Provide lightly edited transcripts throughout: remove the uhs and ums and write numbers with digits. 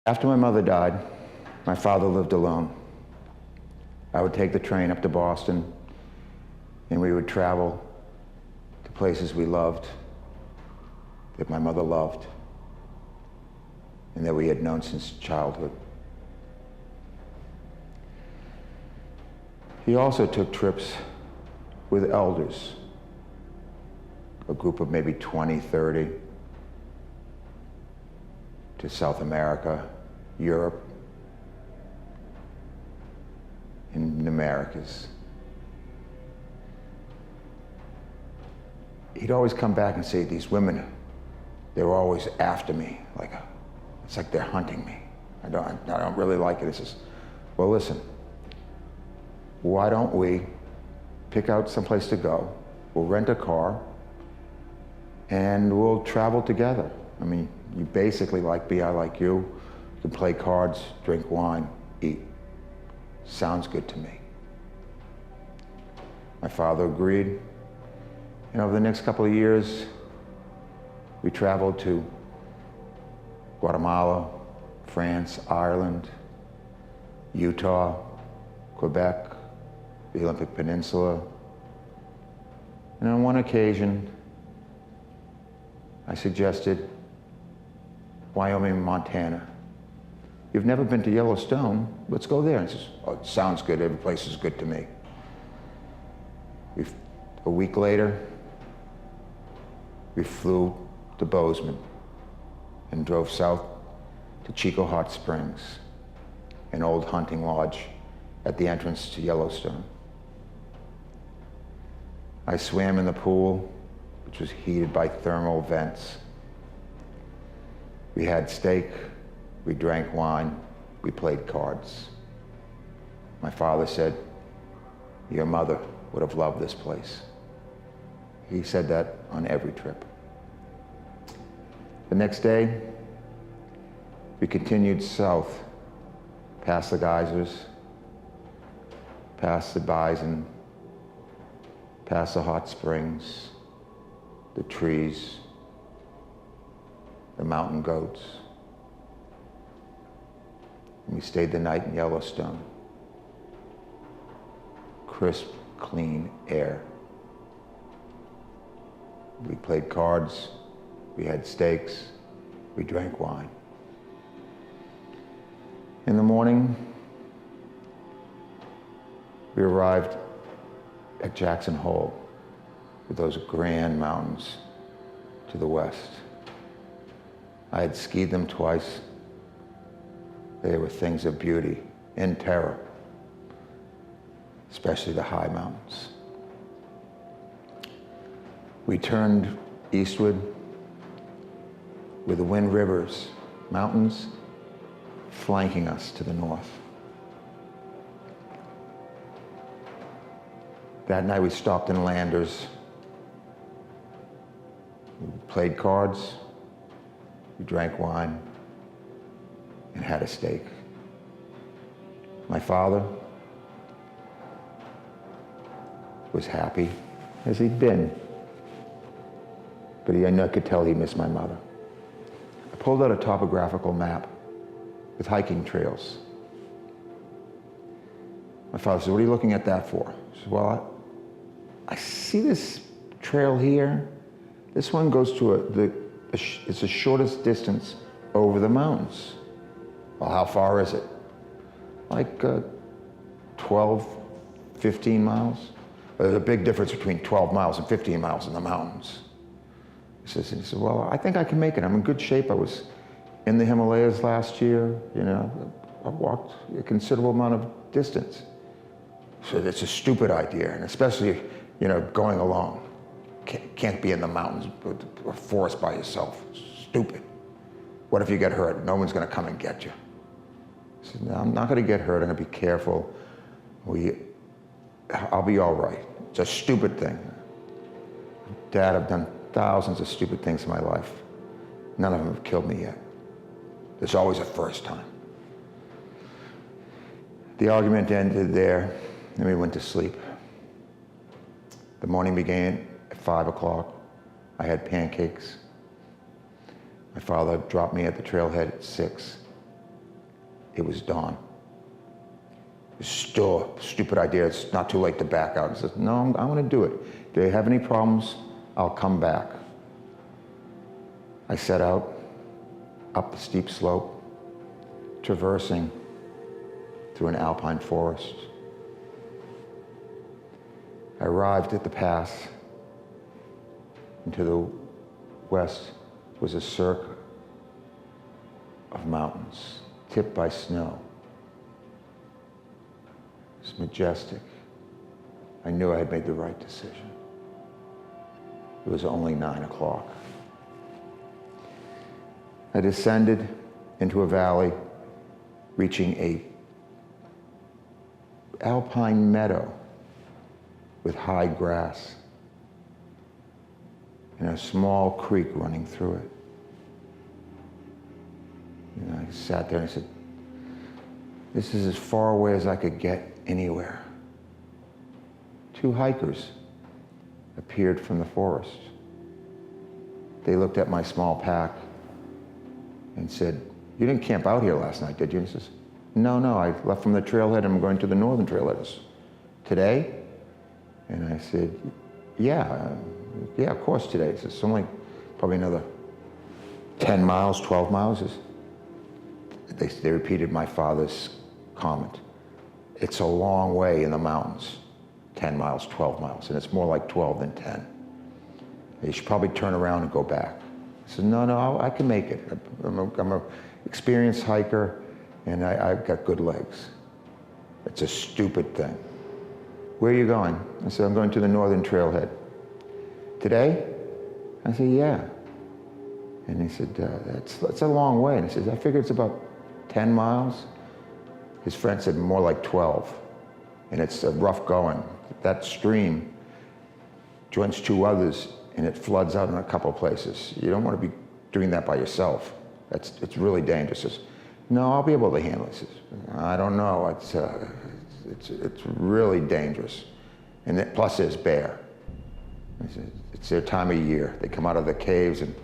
After my mother died, my father lived alone. I would take the train up to Boston, and we would travel to places we loved, that my mother loved, and that we had known since childhood. He also took trips with elders, a group of maybe 20, 30, to South America, Europe, and the Americas. He'd always come back and say, these women, they were always after me, it's like they're hunting me. I don't really like it. He says, well, listen, why don't we pick out someplace to go? We'll rent a car and we'll travel together. I mean, you basically like me, I like you. You can play cards, drink wine, eat. Sounds good to me. My father agreed. And over the next couple of years, we traveled to Guatemala, France, Ireland, Utah, Quebec, the Olympic Peninsula. And on one occasion, I suggested Wyoming and Montana. You've never been to Yellowstone, let's go there. And he says, oh, it sounds good, every place is good to me. A week later, we flew to Bozeman and drove south to Chico Hot Springs, an old hunting lodge at the entrance to Yellowstone. I swam in the pool, which was heated by thermal vents. We had steak, we drank wine, we played cards. My father said, your mother would have loved this place. He said that on every trip. The next day, we continued south, past the geysers, past the bison, past the hot springs, the trees, the mountain goats. And we stayed the night in Yellowstone. Crisp, clean air. We played cards, we had steaks, we drank wine. In the morning, we arrived at Jackson Hole with those grand mountains to the west. I had skied them twice. They were things of beauty and terror, especially the high mountains. We turned eastward with the Wind Rivers mountains flanking us to the north. That night we stopped in Landers. We played cards, we drank wine, and had a steak. My father was happy as he'd been, but I could tell he missed my mother. I pulled out a topographical map with hiking trails. My father said, what are you looking at that for? I said, well, I see this trail here. This one goes to it's the shortest distance over the mountains. Well, how far is it? Like 12, 15 miles. There's a big difference between 12 miles and 15 miles in the mountains. He said, well, I think I can make it. I'm in good shape. I was in the Himalayas last year. I walked a considerable amount of distance. So it's a stupid idea, and especially, going alone. Can't be in the mountains or forest by yourself. Stupid. What if you get hurt? No one's going to come and get you. I said, no, I'm not going to get hurt. I'm going to be careful. I'll be all right. It's a stupid thing. Dad, I've done thousands of stupid things in my life. None of them have killed me yet. There's always a first time. The argument ended there, and we went to sleep. The morning began at 5 o'clock. I had pancakes. My father dropped me at the trailhead at 6. It was dawn. It was still a stupid idea. It's not too late to back out. I said, no, I'm going to do it. If they have any problems, I'll come back. I set out up the steep slope, traversing through an alpine forest. I arrived at the pass, and to the west was a cirque of mountains, tipped by snow. It was majestic. I knew I had made the right decision. It was only 9 o'clock. I descended into a valley, reaching a alpine meadow with high grass and a small creek running through it. And I sat there and I said, this is as far away as I could get anywhere. 2 hikers appeared from the forest. They looked at my small pack and said, you didn't camp out here last night, did you? And he says, no, I left from the trailhead and I'm going to the northern trailhead. Today? And I said, yeah, of course today. He says, it's only probably another 10 miles, 12 miles. They repeated my father's comment. It's a long way in the mountains, 10 miles, 12 miles, and it's more like 12 than 10. You should probably turn around and go back. I said, no, I can make it. I'm an experienced hiker, and I've got good legs. It's a stupid thing. Where are you going? I said, I'm going to the northern trailhead. Today? I said, yeah. And he said, that's a long way. And he says, I figure it's about 10 miles. His friend said, more like 12. And it's rough going. That stream joins 2 others, and it floods out in a couple places. You don't want to be doing that by yourself. It's really dangerous. He says, no, I'll be able to handle it. He says, I don't know. It's really dangerous. And plus there's bear. He said, it's their time of year. They come out of the caves and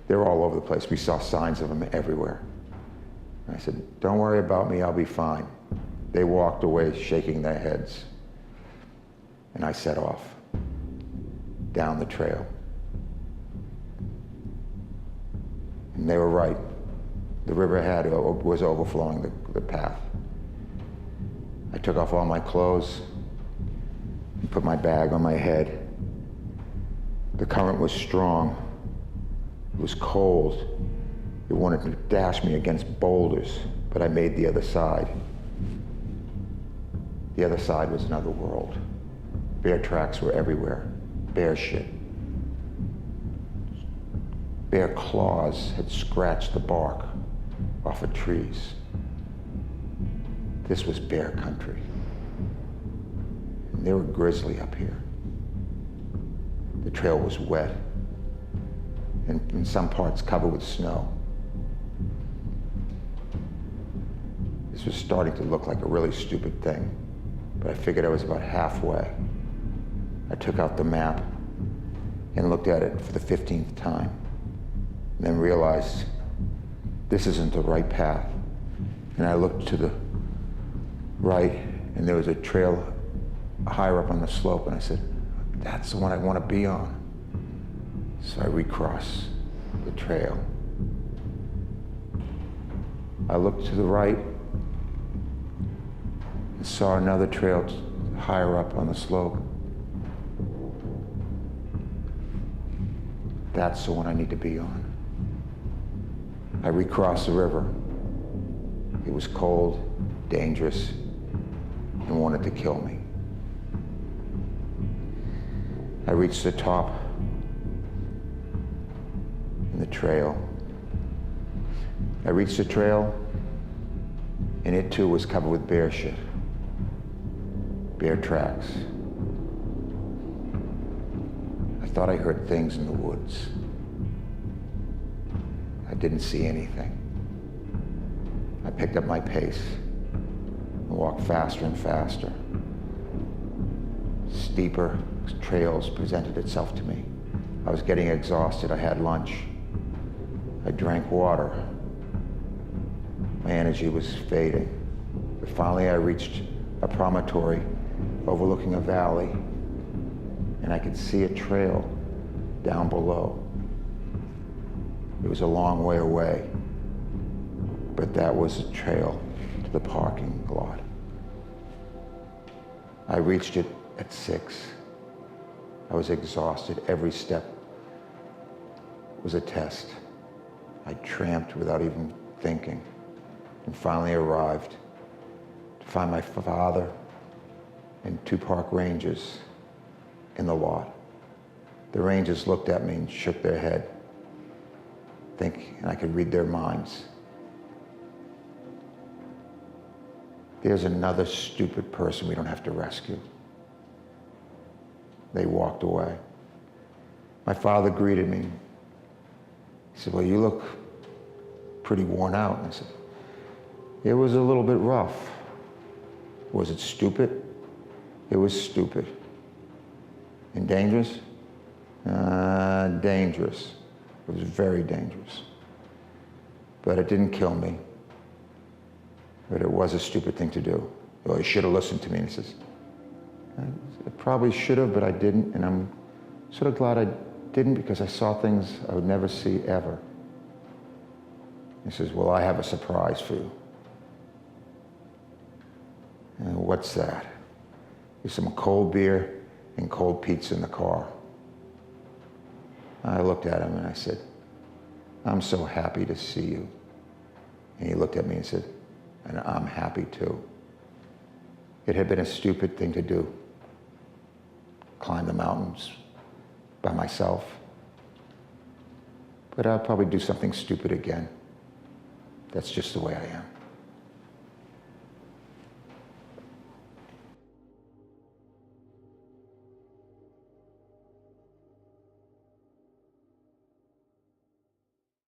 they're all over the place. We saw signs of them everywhere. And I said, don't worry about me, I'll be fine. They walked away shaking their heads. And I set off down the trail. And they were right. The river was overflowing the path. I took off all my clothes and put my bag on my head. The current was strong. It was cold. It wanted to dash me against boulders, but I made the other side. The other side was another world. Bear tracks were everywhere. Bear shit. Bear claws had scratched the bark off of trees. This was bear country. And they were grizzly up here. The trail was wet, and in some parts covered with snow. This was starting to look like a really stupid thing, but I figured I was about halfway. I took out the map and looked at it for the 15th time, and then realized this isn't the right path. And I looked to the right, and there was a trail higher up on the slope, and I said, that's the one I want to be on. So I recrossed the trail. I looked to the right and saw another trail higher up on the slope. That's the one I need to be on. I recrossed the river. It was cold, dangerous, and wanted to kill me. I reached the top in the trail. I reached the trail, and it too was covered with bear shit. Bear tracks. I thought I heard things in the woods. I didn't see anything. I picked up my pace and walked faster and faster. Steeper trails presented itself to me. I was getting exhausted. I had lunch. I drank water. My energy was fading. But finally I reached a promontory overlooking a valley, and I could see a trail down below. It was a long way away, but that was a trail to the parking lot. I reached it at 6. I was exhausted. Every step was a test. I tramped without even thinking, and finally arrived to find my father and 2 park rangers in the lot. The rangers looked at me and shook their head, thinking I could read their minds. There's another stupid person we don't have to rescue. They walked away. My father greeted me. He said, well, you look pretty worn out. And I said, it was a little bit rough. Was it stupid? It was stupid. And dangerous? Dangerous. It was very dangerous. But it didn't kill me. But it was a stupid thing to do. Well, he should have listened to me. And he says, I probably should have, but I didn't. And I'm sort of glad I didn't, because I saw things I would never see ever. He says, well, I have a surprise for you. And what's that? There's some cold beer and cold pizza in the car. I looked at him and I said, I'm so happy to see you. And he looked at me and said, and I'm happy too. It had been a stupid thing to do. Climb the mountains by myself. But I'll probably do something stupid again. That's just the way I am.